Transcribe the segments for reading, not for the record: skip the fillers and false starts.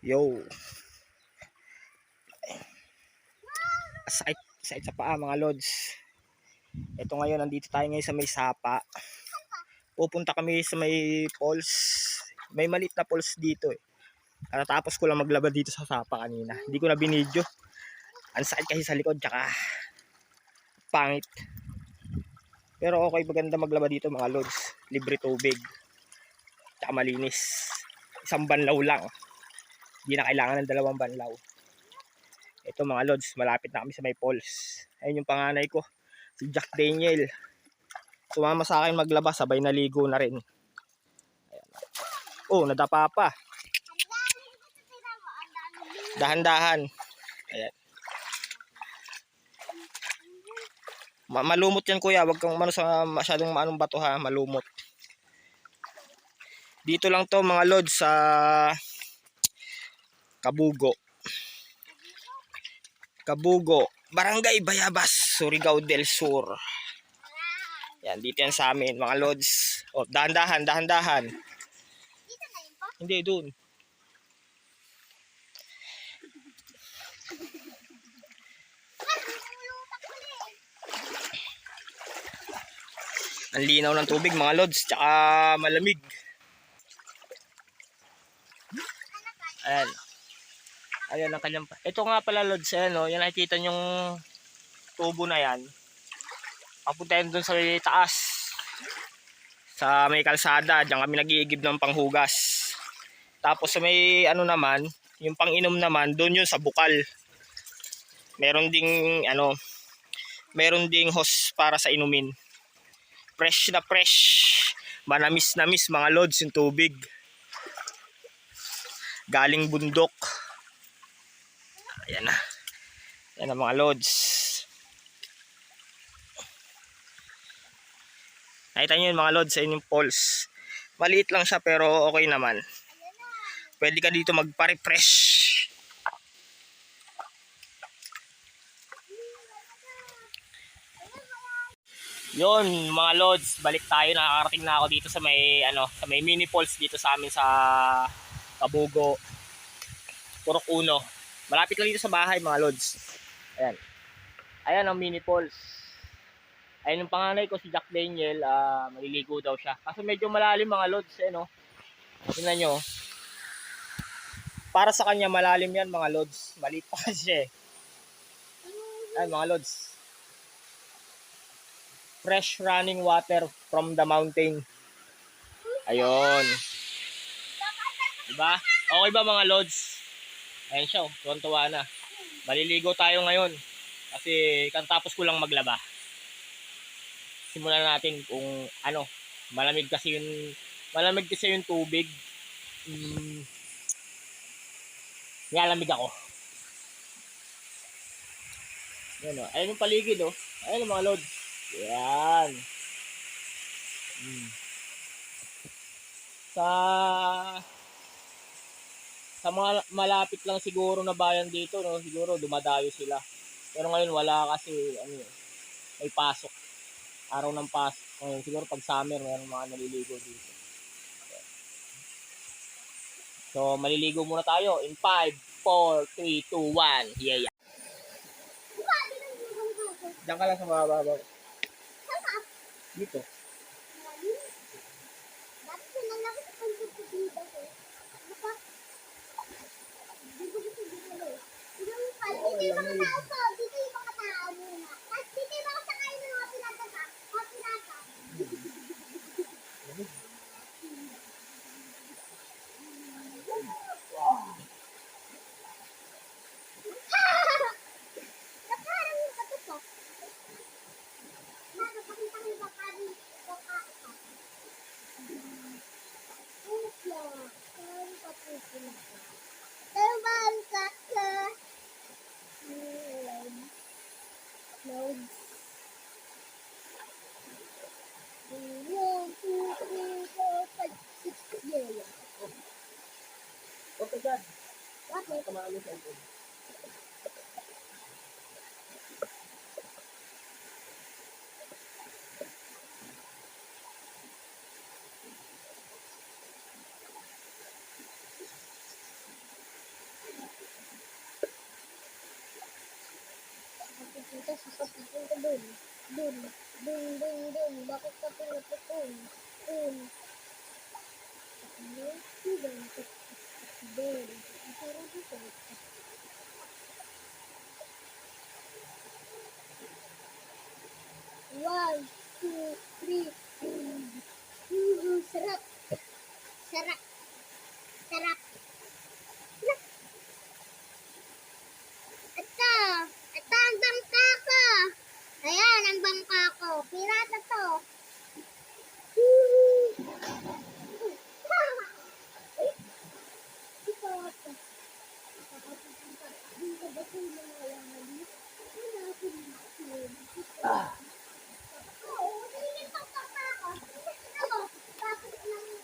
Yo. Sakit sa paa mga lods. Ito ngayon, nandito tayo ngayon sa may sapa. Pupunta kami sa may falls. May maliit na falls dito eh. Tapos ko lang maglaba dito sa sapa kanina. Hindi ko na binidyo. Ang sakit kasi sa likod tsaka pangit. Pero okay, maganda maglaba dito mga lods. Libre tubig. Tsaka malinis. Isang banlaw lang. Hindi na kailangan ng dalawang banlaw. Ito mga lods, malapit na kami sa may falls. Ayun yung panganay ko, si Jack Daniel. Sumama sa akin maglaba, sabay naligo na rin. Ayan. Oh, nadapa pa. Dahan-dahan. Ayan. Malumot yan kuya, wag kang sa masyadong maanong bato ha, malumot. Dito lang to mga lods sa Kabugo, Barangay Bayabas, Surigao del Sur. Yan, dito yan sa amin mga lods. Oh, dahan-dahan. Hindi, dun. Ang linaw ng tubig mga lods, tsaka malamig. Ayan. Ayan ang kanyang. Ito nga pala lods, ayan o. Yan nakikita yung tubo na yan. Papunta yan dun sa taas. Sa may kalsada. Diyan kami nag-iigib ng panghugas. Tapos sa may ano naman, yung pang-inom naman, dun yun sa bukal. Meron ding hose para sa inumin. Fresh na fresh. Manamis-namis mga lods yung tubig. Galing bundok. Ayan na. Ayan na mga lods. Nakita nyo yun mga lods sa inyong falls. Maliit lang siya pero okay naman. Pwede ka dito magpa-refresh. Yun mga lods, balik tayo. Nakakarating na ako dito sa may mini falls dito sa amin sa Kabugo, Purok Uno. Malapit lang dito sa bahay mga lods. Ayan. Ayan ang mini falls. Ayan yung panganay ko si Jack Daniel, maliligo daw siya. Kasi medyo malalim mga lods eh no. Tingnan nyo. Para sa kanya malalim yan mga lods. Maliit pa kasi eh. Ayan mga lods. Fresh running water from the mountain. Ayun. Diba? Okay ba mga lods? Ayan siya, tuwan-tuwa na. Maliligo tayo ngayon. Kasi katapos ko lang maglaba. Simulan natin kung malamig kasi yung tubig. Nilalamig ako. Ayan o. Ayan yung paligid o. Ayan mga lods. Ayan. Sa mga malapit lang siguro na bayan dito, no, siguro dumadayo sila. Pero ngayon wala kasi may pasok. Araw ng pasok. Ngayon siguro pag summer mayroong mga naliligo dito. So maliligo muna tayo in 5, 4, 3, 2, 1. Yeah. Diyan ka lang sa mababaw. Dito. Okay, God. Bakit? Kamalo sa ito. Bakit ka pupunta dun? Dun. Dun. Bakit ka pinaputun? Dun. Dun. Ang sarap dito. 1, 2, 3. Sarap. Sarap. Sarap. Ito. Ito ang bangka ko. Ayan ang bangka ko. Pirata to.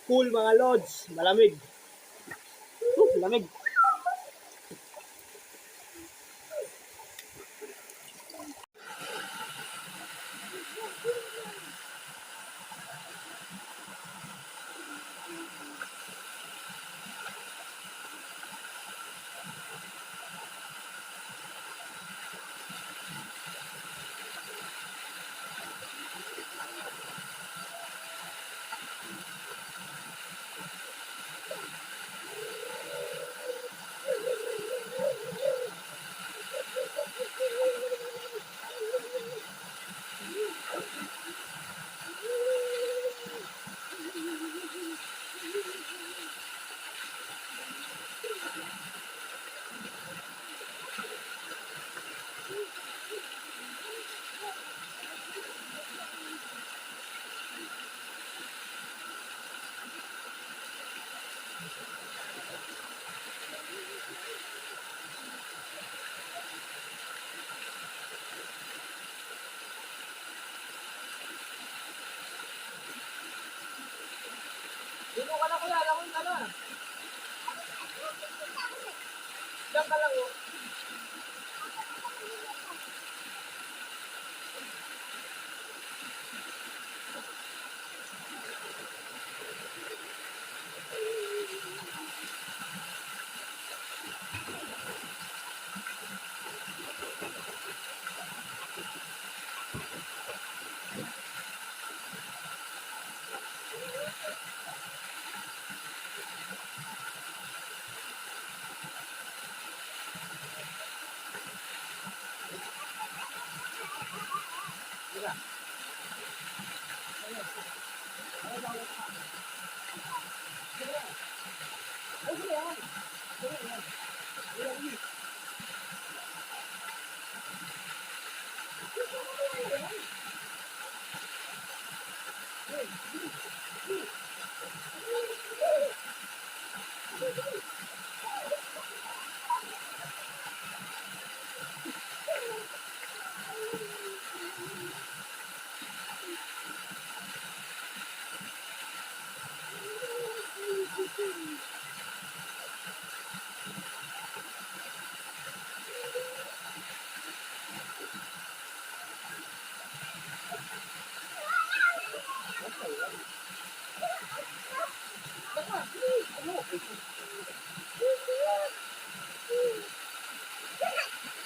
Cool mga lods, malamig. Lamig. Dito ka na kuya, langoy ka na. Diyan ka lang oh.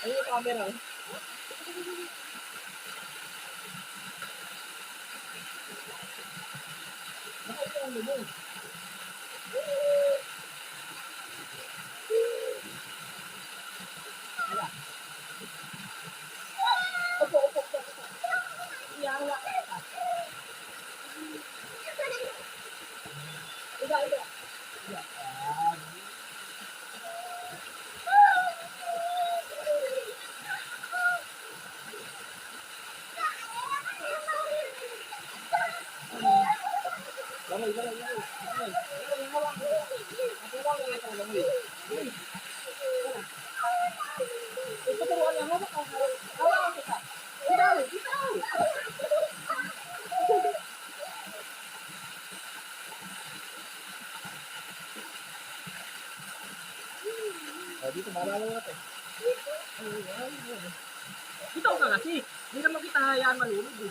Ano yung camera? Bakit yung ano mo? Opo. Iyawa ka. Iba. Langoy. Ituturuan niya, hawak ka. Hawakan kita. Bitaw. Dito, maalala natin. Bitaw ka kasi. Hindi naman kita hayaan malulog eh.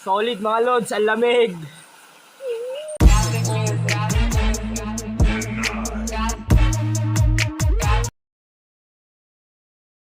Solid mga lods, ang lamig.